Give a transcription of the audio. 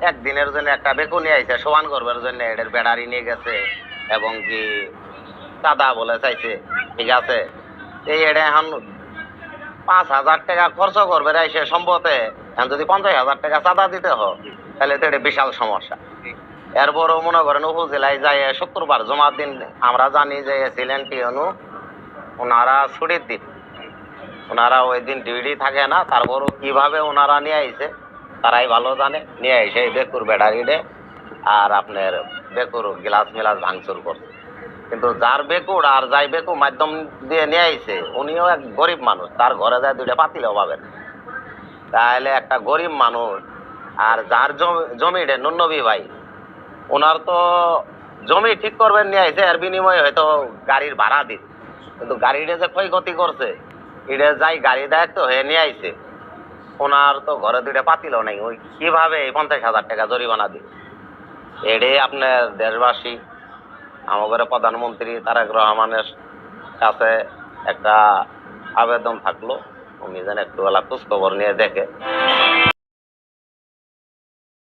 একদিনের জন্য একটা বেকু নিয়ে আইছে সমান করবার জন্য, এদের ব্যাটারি নিয়ে গেছে এবং কি চাঁদা বলে চাইছে, ঠিক আছে। এই এটা এখন 5,000 টাকা খরচ করবে এসে সম্ভবতে, এখন যদি 50,000 টাকা চাঁদা দিতে হয় তাহলে তো এটা বিশাল সমস্যা। এরপরও মনে করেন উপজেলায় যায় শুক্রবার জমার দিন, আমরা জানি যে ছিলেন টিএনু, ওনারা ছুটির দিন, ওনারা ওই দিন ডিউটি থাকে না, তারপরও কিভাবে ওনারা নিয়ে আইছে তারাই ভালো জানে। নিয়ে এসে বেকুর ব্যাটারিডে আর আপনার বেকুর গ্লাস মিলাস ভাঙচুর করছে। কিন্তু যার বেকুর আর যাই বেকু মাধ্যম দিয়ে নিয়ে আইছে উনিও এক গরিব মানুষ, তার ঘরে যায় দুইটা পাতিলেও পাবেন। তাহলে একটা গরিব মানুষ আর যার জমিটা নুন্নবী ভাই, ওনার তো জমি ঠিক করবেন নিয়ে আইছে, এর বিনিময়ে হয়তো গাড়ির ভাড়া দিন, কিন্তু গাড়িটা যে ক্ষয়ক্ষতি করছে এটা যাই গাড়ি দায়িত্ব হয়ে নিয়ে আইছে, ওনার তো ঘরে দুইটা পাতিলও নেই, ওই কিভাবে 50,000 টাকা জরিমানা দিন? এটাই আপনার দেশবাসী আমাদের প্রধানমন্ত্রী তারেক রহমানের কাছে একটা আবেদন থাকলো, উনি যেন একটু খোঁজ খবর নিয়ে দেখে।